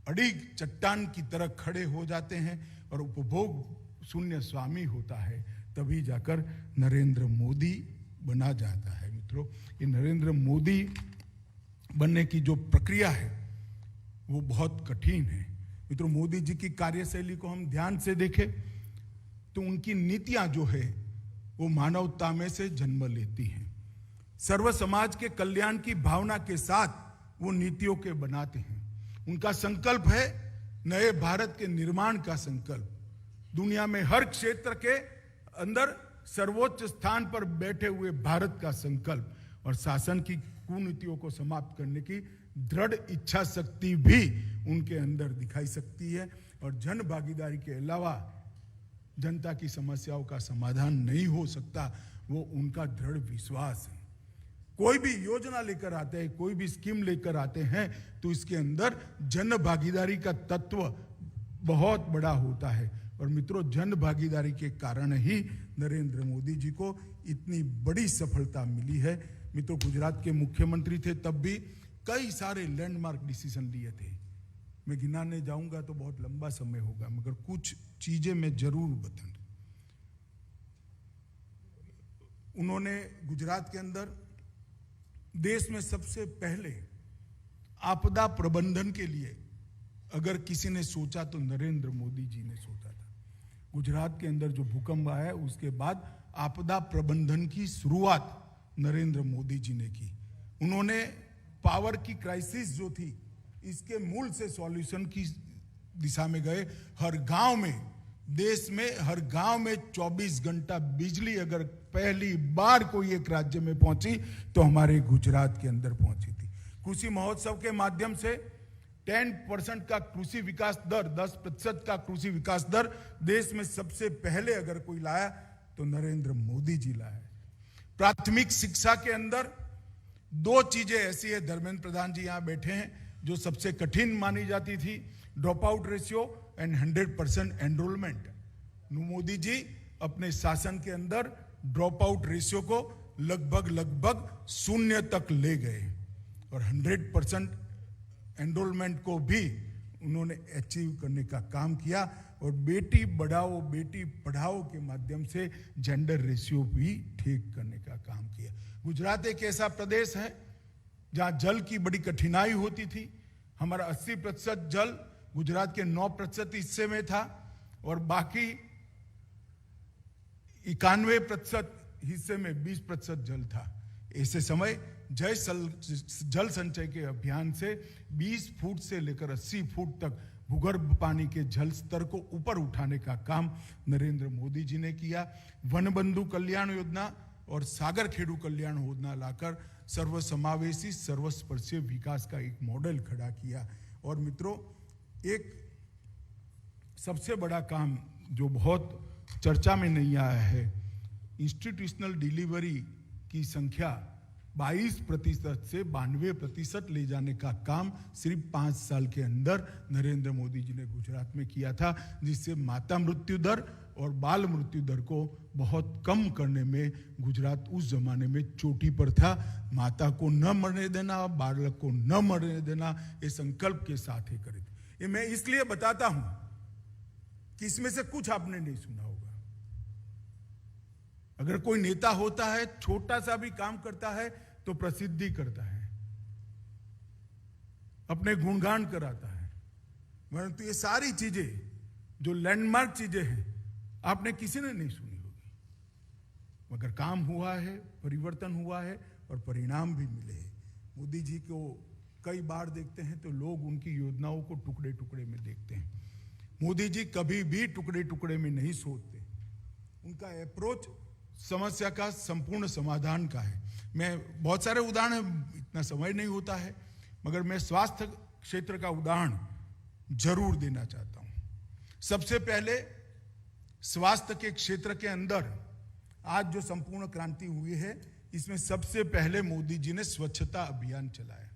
अड़िग चट्टान की तरह खड़े हो जाते हैं और उपभोग शून्य स्वामी होता है। तभी जाकर नरेंद्र मोदी बना जाता है। मित्रों, ये नरेंद्र मोदी बनने की जो प्रक्रिया है वो बहुत कठिन है। मित्रों, मोदी जी की कार्यशैली को हम ध्यान से देखें तो उनकी नीतियां जो है वो मानवता में से जन्म लेती हैं। सर्व समाज के कल्याण की भावना के साथ वो नीतियों के बनाते हैं। उनका संकल्प है नए भारत के निर्माण का संकल्प, दुनिया में हर क्षेत्र के अंदर सर्वोच्च स्थान पर बैठे हुए भारत का संकल्प और शासन की कुनीतियों को समाप्त करने की दृढ़ इच्छा शक्ति भी उनके अंदर दिखाई सकती है। और जन भागीदारी के अलावा जनता की समस्याओं का समाधान नहीं हो सकता, वो उनका दृढ़ विश्वास है। कोई भी योजना लेकर आते हैं, कोई भी स्कीम लेकर आते हैं तो इसके अंदर जन भागीदारी का तत्व बहुत बड़ा होता है। और मित्रों, जन भागीदारी के कारण ही नरेंद्र मोदी जी को इतनी बड़ी सफलता मिली है। मित्रों, गुजरात के मुख्यमंत्री थे तब भी कई सारे लैंडमार्क डिसीजन लिए थे। मैं गिनाने जाऊंगा तो बहुत लंबा समय होगा, मगर कुछ चीजें मैं जरूर बताऊं। उन्होंने गुजरात के अंदर देश में सबसे पहले आपदा प्रबंधन के लिए अगर किसी ने सोचा तो नरेंद्र मोदी जी ने सोचा था। गुजरात के अंदर जो भूकंप आया उसके बाद आपदा प्रबंधन की शुरुआत नरेंद्र मोदी जी ने की। उन्होंने पावर की क्राइसिस जो थी इसके मूल से सॉल्यूशन की दिशा में गए। हर गांव में, देश में हर गांव में 24 घंटा बिजली अगर पहली बार कोई एक राज्य में पहुंची तो हमारे गुजरात के अंदर पहुंची थी। कृषि महोत्सव के माध्यम से 10% का कृषि विकास दर, 10% का कृषि विकास दर देश में सबसे पहले अगर कोई लाया तो नरेंद्र मोदी जी लाया। प्राथमिक शिक्षा के अंदर दो चीजें ऐसी है, धर्मेंद्र प्रधान जी यहां बैठे हैं, जो सबसे कठिन मानी जाती थी, drop out ratio and 100% enrolment. Modi ji अपने शासन के अंदर ड्रॉप आउट रेशियो को लगभग शून्य तक ले गए और 100% एनरोलमेंट को भी उन्होंने अचीव करने का काम किया और बेटी बढ़ाओ बेटी पढ़ाओ के माध्यम से जेंडर रेशियो भी ठीक करने का काम किया। गुजरात एक ऐसा प्रदेश है जहां जल की बड़ी कठिनाई होती थी। हमारा 80% जल गुजरात के 9% हिस्से में था और बाकी 91% हिस्से में 20% जल था। ऐसे समय जल संचय के अभियान से 20 फुट से लेकर 80 फुट तक भूगर्भ पानी के जल स्तर को ऊपर उठाने का काम नरेंद्र मोदी जी ने किया। वन बंधु कल्याण योजना और सागर खेडू कल्याण योजना लाकर सर्वसमावेशी सर्वस्पर्शी विकास का एक मॉडल खड़ा किया। और मित्रों, एक सबसे बड़ा काम जो बहुत चर्चा में नहीं आया है, इंस्टीट्यूशनल डिलीवरी की संख्या 22% से 92% ले जाने का काम सिर्फ 5 साल के अंदर नरेंद्र मोदी जी ने गुजरात में किया था, जिससे माता मृत्यु दर और बाल मृत्यु दर को बहुत कम करने में गुजरात उस जमाने में चोटी पर था। माता को न मरने देना, बालक को न मरने देना, ये संकल्प के साथ ही करे थे। ये मैं इसलिए बताता हूं कि इसमें से कुछ आपने नहीं सुना होगा। अगर कोई नेता होता है, छोटा सा भी काम करता है तो प्रसिद्धि करता है, अपने गुणगान कराता है, परंतु ये सारी चीजें जो लैंडमार्क चीजें हैं आपने किसी ने नहीं सुनी होगी। मगर काम हुआ है, परिवर्तन हुआ है और परिणाम भी मिले हैं। मोदी जी को कई बार देखते हैं तो लोग उनकी योजनाओं को टुकड़े टुकड़े में देखते हैं। मोदी जी कभी भी टुकड़े टुकड़े में नहीं सोचते। उनका अप्रोच समस्या का संपूर्ण समाधान का है। मैं बहुत सारे उदाहरण, इतना समय नहीं होता है, मगर मैं स्वास्थ्य क्षेत्र का उदाहरण जरूर देना चाहता हूं। सबसे पहले स्वास्थ्य के क्षेत्र के अंदर आज जो संपूर्ण क्रांति हुई है, इसमें सबसे पहले मोदी जी ने स्वच्छता अभियान चलाया।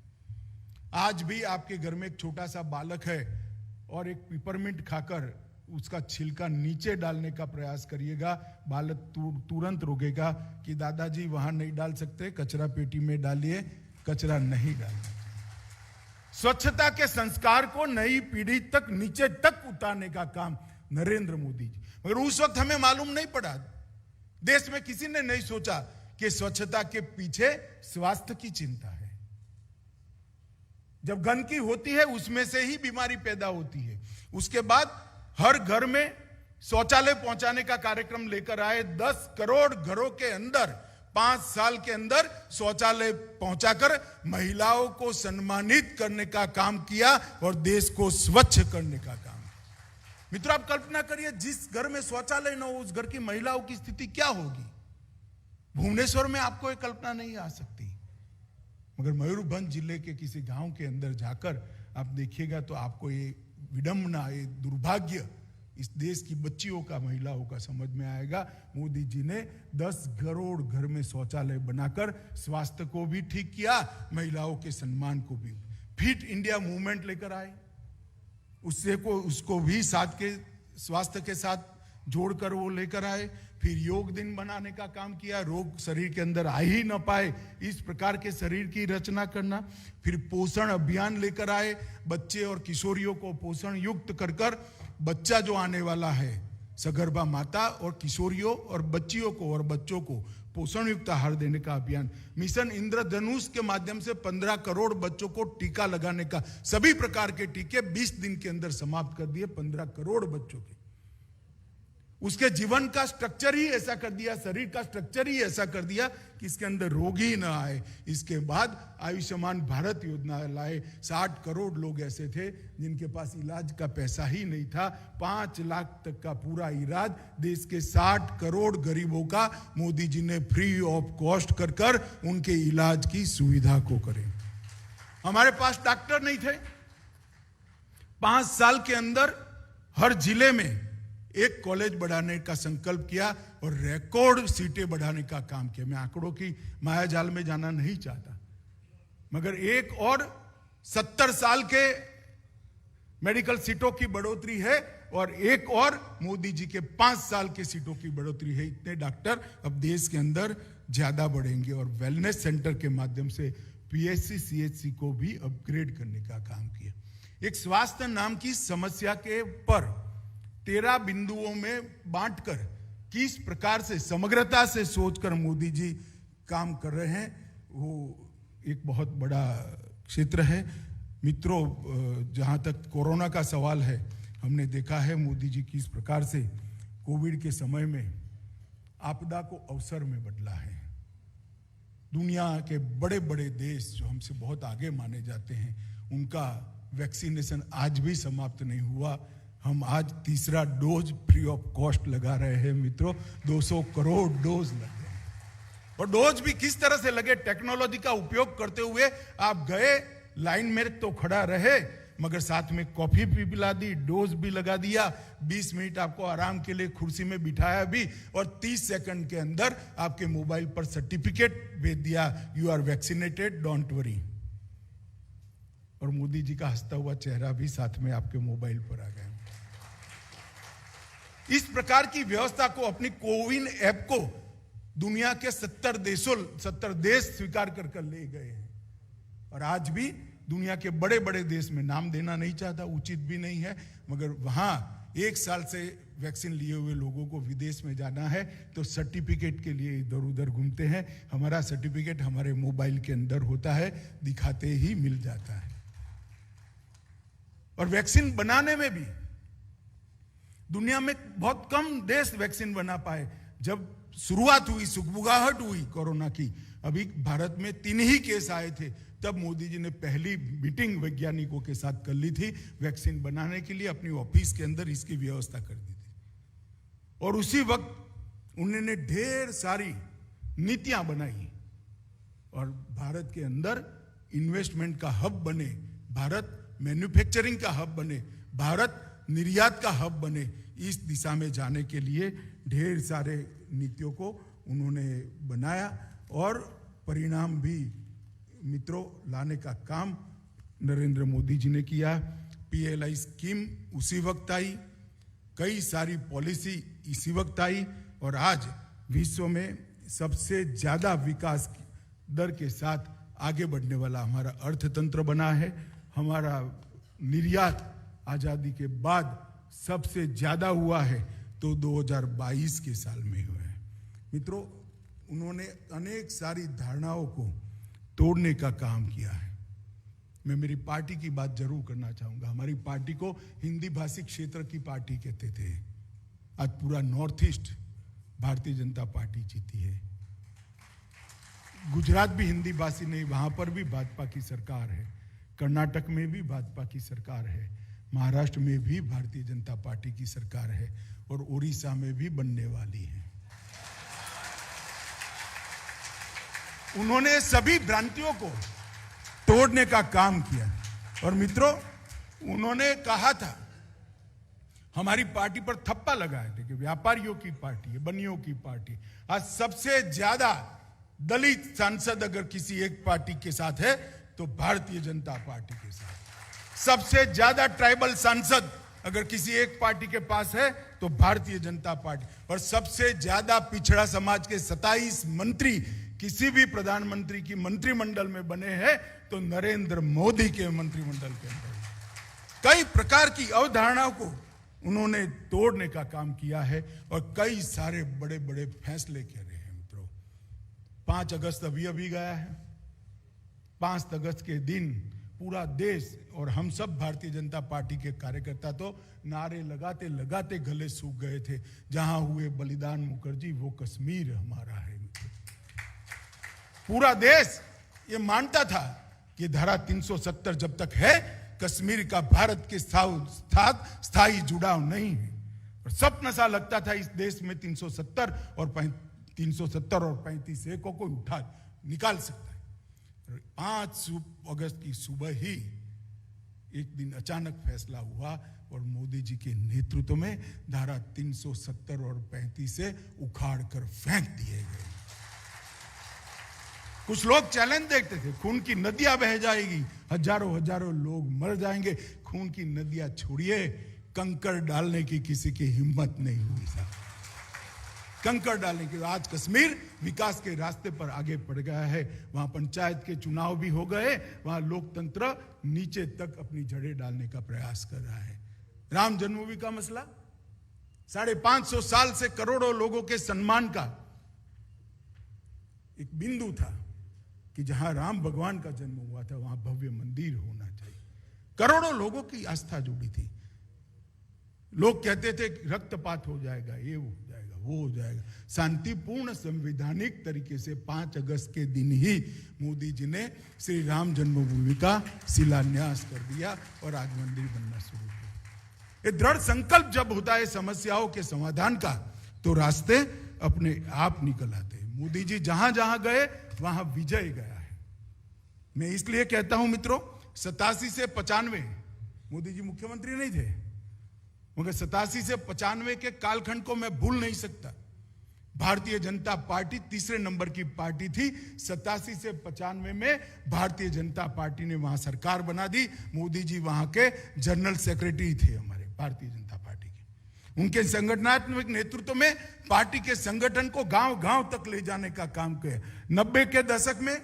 आज भी आपके घर में एक छोटा सा बालक है और एक पिपरमिंट खाकर उसका छिलका नीचे डालने का प्रयास करिएगा, बालक तुरंत रोकेगा कि दादाजी वहां नहीं डाल सकते, कचरा पेटी में डालिए, कचरा नहीं डालना। स्वच्छता के संस्कार को नई पीढ़ी तक, नीचे तक उतारने का काम नरेंद्र मोदी जी। मगर उस वक्त हमें मालूम नहीं पड़ा, देश में किसी ने नहीं सोचा कि स्वच्छता के पीछे स्वास्थ्य की चिंता है। जब गंदगी होती है उसमें से ही बीमारी पैदा होती है। उसके बाद हर घर में शौचालय पहुंचाने का कार्यक्रम लेकर आए। 10 करोड़ घरों के अंदर 5 साल के अंदर शौचालय पहुंचाकर महिलाओं को सम्मानित करने का काम किया और देश को स्वच्छ करने का काम। मित्रों, आप कल्पना करिए, जिस घर में शौचालय न हो उस घर की महिलाओं की स्थिति क्या होगी। भुवनेश्वर में आपको ये कल्पना नहीं आ सकती, मगर मयूरभंज जिले के किसी गांव के अंदर जाकर आप देखिएगा तो आपको ये विडंबना, ये दुर्भाग्य इस देश की बच्चियों का, महिलाओं का समझ में आएगा। मोदी जी ने 10 करोड़ घर में शौचालय बनाकर स्वास्थ्य को भी ठीक किया, महिलाओं के सम्मान को भी। फिट इंडिया मूवमेंट लेकर आए, उसको भी साथ के स्वास्थ्य के साथ जोड़कर वो लेकर आए। फिर योग दिन बनाने का काम किया, रोग शरीर के अंदर आ ही न पाए इस प्रकार के शरीर की रचना करना। फिर पोषण अभियान लेकर आए, बच्चे और किशोरियों को पोषण युक्त कर कर बच्चा जो आने वाला है, सगर्भा माता और किशोरियों और बच्चियों को और बच्चों को पोषण युक्त आहार देने का अभियान। मिशन इंद्रधनुष के माध्यम से 15 करोड़ बच्चों को टीका लगाने का, सभी प्रकार के टीके 20 दिन के अंदर समाप्त कर दिए 15 करोड़ बच्चों के। उसके जीवन का स्ट्रक्चर ही ऐसा कर दिया, शरीर का स्ट्रक्चर ही ऐसा कर दिया कि इसके अंदर रोग ही ना आए। इसके बाद आयुष्मान भारत योजना लाए। 60 करोड़ लोग ऐसे थे जिनके पास इलाज का पैसा ही नहीं था। 5 लाख तक का पूरा इलाज देश के 60 करोड़ गरीबों का मोदी जी ने फ्री ऑफ कॉस्ट कर कर उनके इलाज की सुविधा को करें। हमारे पास डॉक्टर नहीं थे। 5 साल के अंदर हर जिले में एक कॉलेज बढ़ाने का संकल्प किया और रिकॉर्ड सीटें बढ़ाने का काम किया। मैं आंकड़ों की मायाजाल में जाना नहीं चाहता, मगर एक और 70 साल के मेडिकल सीटों की बढ़ोतरी है और एक और मोदी जी के 5 साल के सीटों की बढ़ोतरी है। इतने डॉक्टर अब देश के अंदर ज्यादा बढ़ेंगे और वेलनेस सेंटर के माध्यम से पीएचसी सीएचसी को भी अपग्रेड करने का काम किया। एक स्वास्थ्य नाम की समस्या के पर 13 बिंदुओं में बांटकर किस प्रकार से समग्रता से सोचकर मोदी जी काम कर रहे हैं, वो एक बहुत बड़ा क्षेत्र है। मित्रों, जहां तक कोरोना का सवाल है, हमने देखा है मोदी जी किस प्रकार से कोविड के समय में आपदा को अवसर में बदला है। दुनिया के बड़े बड़े देश जो हमसे बहुत आगे माने जाते हैं, उनका वैक्सीनेशन आज भी समाप्त नहीं हुआ। हम आज तीसरा डोज फ्री ऑफ कॉस्ट लगा रहे हैं मित्रों, 200 करोड़ डोज लगे और डोज भी किस तरह से लगे, टेक्नोलॉजी का उपयोग करते हुए। आप गए, लाइन में तो खड़ा रहे, मगर साथ में कॉफी भी पिला दी, डोज भी लगा दिया, 20 मिनट आपको आराम के लिए कुर्सी में बिठाया भी और 30 सेकंड के अंदर आपके मोबाइल पर सर्टिफिकेट भेज दिया, you are vaccinated, don't worry. और मोदी जी का हंसता हुआ चेहरा भी साथ में आपके मोबाइल पर आ गया। इस प्रकार की व्यवस्था को, अपनी कोविन ऐप को दुनिया के 70 देश स्वीकार कर ले गए हैं और आज भी दुनिया के बड़े बड़े देश में, नाम देना नहीं चाहता, उचित भी नहीं है, मगर वहां 1 साल से वैक्सीन लिए हुए लोगों को विदेश में जाना है तो सर्टिफिकेट के लिए इधर उधर घूमते हैं। हमारा सर्टिफिकेट हमारे मोबाइल के अंदर होता है, दिखाते ही मिल जाता है। और वैक्सीन बनाने में भी दुनिया में बहुत कम देश वैक्सीन बना पाए। जब शुरुआत हुई, सुगबुगाहट हुई कोरोना की, अभी भारत में 3 ही केस आए थे, तब मोदी जी ने पहली मीटिंग वैज्ञानिकों के साथ कर ली थी वैक्सीन बनाने के लिए, अपनी ऑफिस के अंदर इसकी व्यवस्था कर दी थी। और उसी वक्त उन्होंने ढेर सारी नीतियां बनाई और भारत के अंदर इन्वेस्टमेंट का हब बने, भारत मैन्युफैक्चरिंग का हब बने, भारत निर्यात का हब बने। इस दिशा में जाने के लिए ढेर सारे नीतियों को उन्होंने बनाया और परिणाम भी मित्रों लाने का काम नरेंद्र मोदी जी ने किया। पीएलआई स्कीम उसी वक्त आई, कई सारी पॉलिसी इसी वक्त आई और आज विश्व में सबसे ज्यादा विकास दर के साथ आगे बढ़ने वाला हमारा अर्थतंत्र बना है। हमारा निर्यात आजादी के बाद सबसे ज्यादा हुआ है तो 2022 के साल में हुआ है। मित्रों, उन्होंने अनेक सारी धारणाओं को तोड़ने का काम किया है। मैं मेरी पार्टी की बात जरूर करना चाहूंगा। हमारी पार्टी को हिंदी भाषी क्षेत्र की पार्टी कहते थे। आज पूरा north east Bharatiya Janata party जीती है। गुजरात भी हिंदी भाषी नहीं, वहां पर भी भाजपा की सरकार है। कर्नाटक में भी भाजपा की सरकार है, महाराष्ट्र में भी भारतीय जनता पार्टी की सरकार है और उड़ीसा में भी बनने वाली है। उन्होंने सभी भ्रांतियों को तोड़ने का काम किया और मित्रों, उन्होंने कहा था, हमारी पार्टी पर थप्पा लगाए थे कि व्यापारियों की पार्टी है, बनियों की पार्टी। आज सबसे ज्यादा दलित सांसद अगर किसी एक पार्टी के साथ है तो भारतीय जनता पार्टी के साथ। सबसे ज्यादा ट्राइबल सांसद अगर किसी एक पार्टी के पास है तो भारतीय जनता पार्टी। और सबसे ज्यादा पिछड़ा समाज के 27 मंत्री किसी भी प्रधानमंत्री की मंत्रिमंडल में बने हैं तो नरेंद्र मोदी के मंत्रिमंडल के अंदर। कई प्रकार की अवधारणाओं को उन्होंने तोड़ने का काम किया है और कई सारे बड़े बड़े फैसले किए हैं। मित्रों, 5 अगस्त अभी गया है। 5 अगस्त के दिन पूरा देश और हम सब भारतीय जनता पार्टी के कार्यकर्ता तो नारे लगाते लगाते गले सूख गए थे, जहां हुए बलिदान मुखर्जी वो कश्मीर हमारा है। पूरा देश ये मानता था कि धारा 370 जब तक है, कश्मीर का भारत के साथ स्थायी जुड़ाव नहीं है। और सपना सा लगता था इस देश में 370 और 35 ए को कोई उठा निकाल सकता है। 5 अगस्त की सुबह ही एक दिन अचानक फैसला हुआ और मोदी जी के नेतृत्व में धारा 370 और 35 से उखाड़ कर फेंक दिए गए। कुछ लोग चैलेंज देखते थे, खून की नदियां बह जाएगी, हजारों हजारों लोग मर जाएंगे। खून की नदियां छोड़िए, कंकर डालने की किसी की हिम्मत नहीं हुई साहब। कंकर डालने के आज कश्मीर विकास के रास्ते पर आगे बढ़ गया है। वहां पंचायत के चुनाव भी हो गए, वहां लोकतंत्र नीचे तक अपनी जड़ें डालने का प्रयास कर रहा है। राम जन्मभूमि का मसला 550 साल से करोड़ों लोगों के सम्मान का एक बिंदु था कि जहां राम भगवान का जन्म हुआ था वहां भव्य मंदिर होना चाहिए। करोड़ों लोगों की आस्था जुड़ी थी। लोग कहते थे रक्तपात हो जाएगा, ये हो जाएगा, वो हो जाएगा। शांतिपूर्ण संवैधानिक तरीके से 5 अगस्त के दिन ही मोदी जी ने श्री राम जन्मभूमि का शिलान्यास कर दिया और आज मंदिर बनना शुरू किया। ये दृढ़ संकल्प जब होता है समस्याओं के समाधान का तो रास्ते अपने आप निकल आते हैं। मोदी जी जहां जहां गए वहां विजय गया है। मैं इसलिए कहता हूं मित्रों, 87 से 95 मोदी जी मुख्यमंत्री नहीं थे, मगर 87 से 95 के कालखंड को मैं भूल नहीं सकता। भारतीय जनता पार्टी तीसरे नंबर की पार्टी थी। 87 से 95 में भारतीय जनता पार्टी ने वहां सरकार बना दी। मोदी जी वहां के जनरल सेक्रेटरी थे हमारे भारतीय जनता पार्टी के। उनके संगठनात्मक नेतृत्व में पार्टी के संगठन को गांव गांव तक ले जाने का काम किया। 90 के दशक में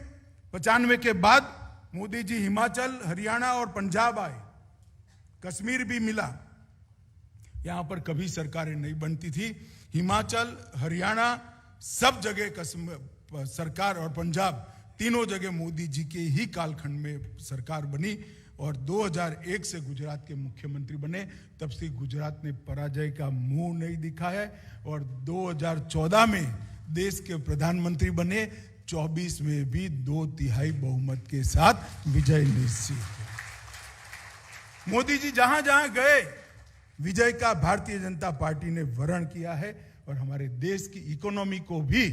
95 के बाद मोदी जी हिमाचल, हरियाणा और पंजाब आए, कश्मीर भी मिला। यहां पर कभी सरकारें नहीं बनती थी। हिमाचल, हरियाणा सब जगह सरकार और पंजाब तीनों जगह मोदी जी के ही कालखंड में सरकार बनी और 2001 से गुजरात के मुख्यमंत्री बने। तब से गुजरात ने पराजय का मुंह नहीं दिखाया और 2014 में देश के प्रधानमंत्री बने। 24 में भी 2/3 बहुमत के साथ विजय निश्चित। मोदी जी जहां जहां गए विजय का भारतीय जनता पार्टी ने वर्ण किया है और हमारे देश की इकोनॉमी को भी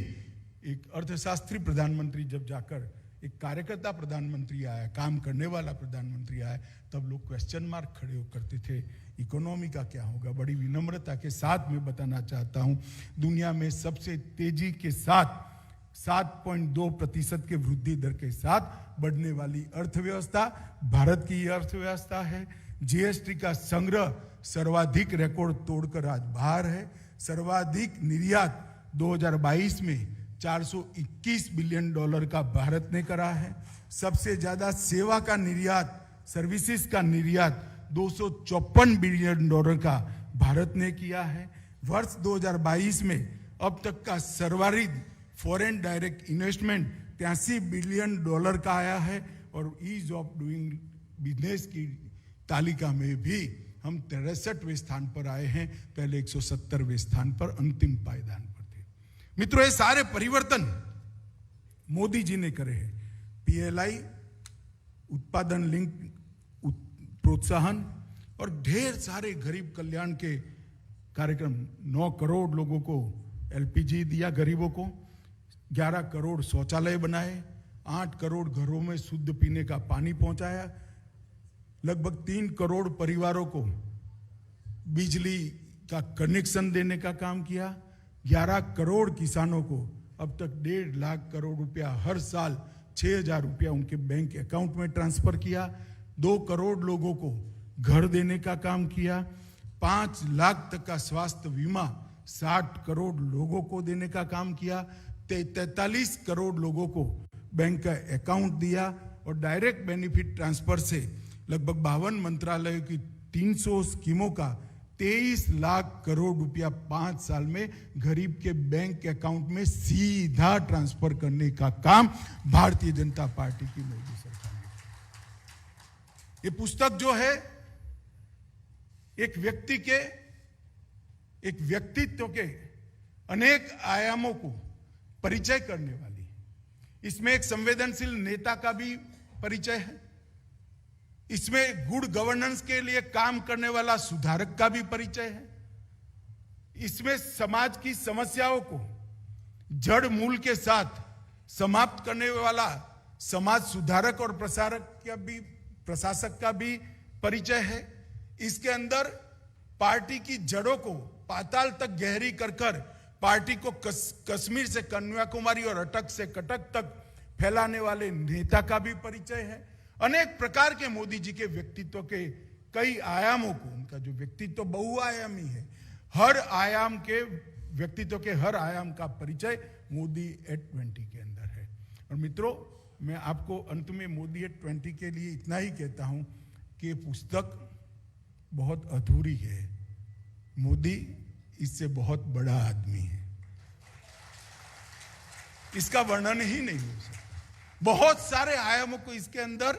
एक अर्थशास्त्री प्रधानमंत्री जब जाकर एक कार्यकर्ता प्रधानमंत्री आया, काम करने वाला प्रधानमंत्री आया, तब लोग क्वेश्चन मार्क खड़े करते थे, इकोनॉमी का क्या होगा। बड़ी विनम्रता के साथ मैं बताना चाहता हूं, दुनिया में सबसे तेजी के साथ 7.2% के वृद्धि दर के साथ बढ़ने वाली अर्थव्यवस्था भारत की अर्थव्यवस्था है। जीएसटी का संग्रह सर्वाधिक रिकॉर्ड तोड़कर आज बाहर है। सर्वाधिक निर्यात 2022 में $421 बिलियन का भारत ने करा है। सबसे ज्यादा सेवा का निर्यात, सर्विसेज का निर्यात $254 बिलियन का भारत ने किया है। वर्ष 2022 में अब तक का सर्वाधिक फॉरेन डायरेक्ट इन्वेस्टमेंट $83 बिलियन का आया है और ईज ऑफ डूइंग बिजनेस की तालिका में भी हम 63वें स्थान पर आए हैं। पहले 170वें स्थान पर अंतिम पायदान पर थे। मित्रों, ये सारे परिवर्तन मोदी जी ने करे हैं। पीएलआई, उत्पादन लिंक प्रोत्साहन और ढेर सारे गरीब कल्याण के कार्यक्रम। 9 करोड़ लोगों को एलपीजी दिया, गरीबों को 11 करोड़ शौचालय बनाए, 8 करोड़ घरों में शुद्ध पीने का पानी पहुंचाया, लगभग 3 करोड़ परिवारों को बिजली का कनेक्शन देने का काम किया, 11 करोड़ किसानों को अब तक 1.5 लाख करोड़ रुपया हर साल 6,000 रुपया उनके बैंक अकाउंट में ट्रांसफर किया, 2 करोड़ लोगों को घर देने का काम किया, 5 लाख तक का स्वास्थ्य बीमा 60 करोड़ लोगों को देने का काम किया, 43 करोड़ लोगों को बैंक का अकाउंट दिया और डायरेक्ट बेनिफिट ट्रांसफर से लगभग 52 मंत्रालयों की 300 स्कीमों का 23 लाख करोड़ रुपया 5 साल में गरीब के बैंक अकाउंट में सीधा ट्रांसफर करने का काम भारतीय जनता पार्टी की मोदी सरकार ने। ये पुस्तक जो है एक व्यक्ति के, एक व्यक्तित्व के अनेक आयामों को परिचय करने वाली है। इसमें एक संवेदनशील नेता का भी परिचय है, इसमें गुड गवर्नेंस के लिए काम करने वाला सुधारक का भी परिचय है, इसमें समाज की समस्याओं को जड़ मूल के साथ समाप्त करने वाला समाज सुधारक और प्रशासक का भी परिचय है। इसके अंदर पार्टी की जड़ों को पाताल तक गहरी कर पार्टी को कश्मीर से कन्याकुमारी और अटक से कटक तक फैलाने वाले नेता का भी परिचय है। अनेक प्रकार के मोदी जी के व्यक्तित्व के कई आयामों को, उनका जो व्यक्तित्व बहुआयामी है, हर आयाम के व्यक्तित्व के हर आयाम का परिचय मोदी एट 20 के अंदर है। और मित्रों, मैं आपको अंत में मोदी एट 20 के लिए इतना ही कहता हूं कि पुस्तक बहुत अधूरी है। मोदी इससे बहुत बड़ा आदमी है, इसका वर्णन ही नहीं हो सकता। बहुत सारे आयामों को इसके अंदर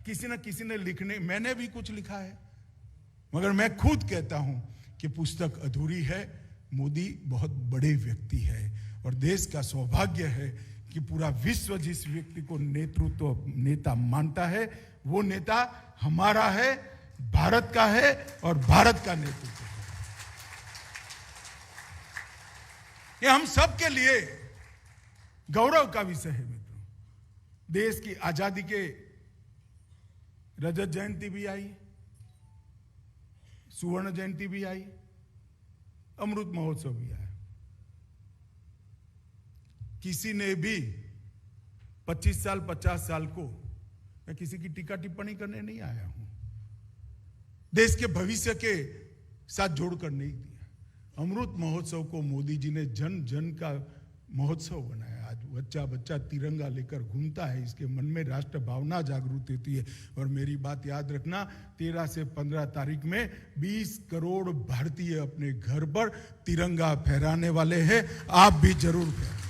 किसी न किसी ने लिखने, मैंने भी कुछ लिखा है, मगर मैं खुद कहता हूं कि पुस्तक अधूरी है। मोदी बहुत बड़े व्यक्ति है और देश का सौभाग्य है कि पूरा विश्व जिस व्यक्ति को नेता मानता है, वो नेता हमारा है, भारत का है और भारत का नेतृत्व है। ये हम सब के लिए गौरव का विषय है मित्रों। देश की आजादी के रजत जयंती भी आई, सुवर्ण जयंती भी आई, अमृत महोत्सव भी आया। किसी ने भी 25 साल 50 साल को, मैं किसी की टीका टिप्पणी करने नहीं आया हूं, देश के भविष्य के साथ जोड़कर नहीं दिया। अमृत महोत्सव को मोदी जी ने जन जन का महोत्सव बनाया। आज बच्चा बच्चा तिरंगा लेकर घूमता है, इसके मन में राष्ट्र भावना जागृत होती है। और मेरी बात याद रखना, 13 से 15 तारीख में 20 करोड़ भारतीय अपने घर पर तिरंगा फहराने वाले हैं। आप भी जरूर फहराएं।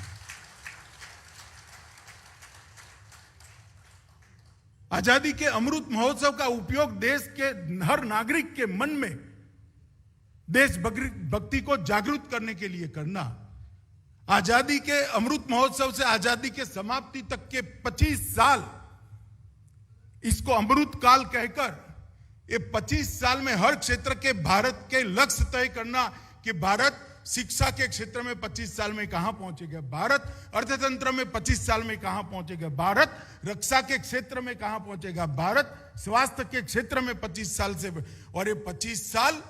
आजादी के अमृत महोत्सव का उपयोग देश के हर नागरिक के मन में देशभक्ति को जागृत करने के लिए करना। आजादी के अमृत महोत्सव से आजादी के समाप्ति तक के 25 साल, इसको अमृत काल कहकर, ये 25 साल में हर क्षेत्र के भारत के लक्ष्य तय करना कि भारत शिक्षा के क्षेत्र में 25 साल में कहां पहुंचेगा, भारत अर्थतंत्र में 25 साल में कहां पहुंचेगा, भारत रक्षा के क्षेत्र में कहां पहुंचेगा, भारत स्वास्थ्य के क्षेत्र में 25 साल से, और ये 25 साल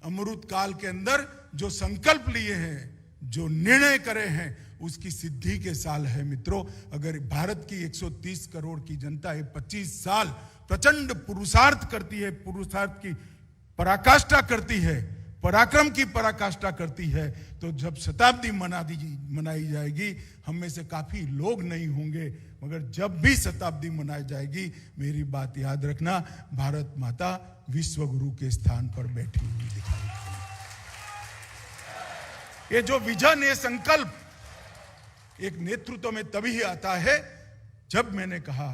अमृत काल के अंदर जो संकल्प लिए हैं, जो निर्णय करे हैं, उसकी सिद्धि के साल है मित्रों। अगर भारत की 130 करोड़ की जनता ये 25 साल प्रचंड पुरुषार्थ करती है, पुरुषार्थ की पराकाष्ठा करती है, पराक्रम की पराकाष्ठा करती है, तो जब शताब्दी मनाई जाएगी, हम में से काफी लोग नहीं होंगे, मगर जब भी शताब्दी मनाई जाएगी, मेरी बात याद रखना, भारत माता विश्व गुरु के स्थान पर बैठी हुई दिखाई देगी। ये जो विजन, ये संकल्प एक नेतृत्व में तभी आता है जब मैंने कहा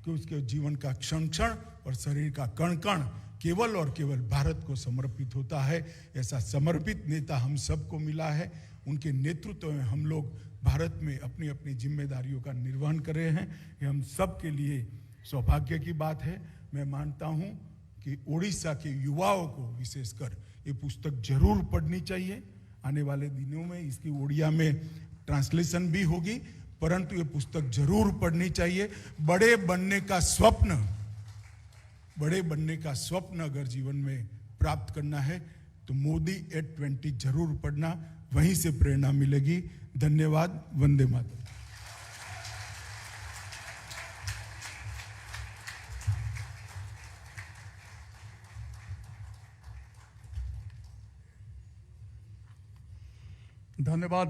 कि उसके जीवन का क्षण क्षण और शरीर का कण कण केवल और केवल भारत को समर्पित होता है। ऐसा समर्पित नेता हम सबको मिला है। उनके नेतृत्व में हम लोग भारत में अपनी अपनी जिम्मेदारियों का निर्वहन कर रहे हैं। ये हम सब के लिए सौभाग्य की बात है। मैं मानता हूं कि ओडिशा के युवाओं को विशेषकर ये पुस्तक जरूर पढ़नी चाहिए। आने वाले दिनों में इसकी ओडिया में ट्रांसलेशन भी होगी, परंतु ये पुस्तक जरूर पढ़नी चाहिए। बड़े बनने का स्वप्न अगर जीवन में प्राप्त करना है तो मोदी एट 20 जरूर पढ़ना, वहीं से प्रेरणा मिलेगी। धन्यवाद। वंदे मातरम। धन्यवाद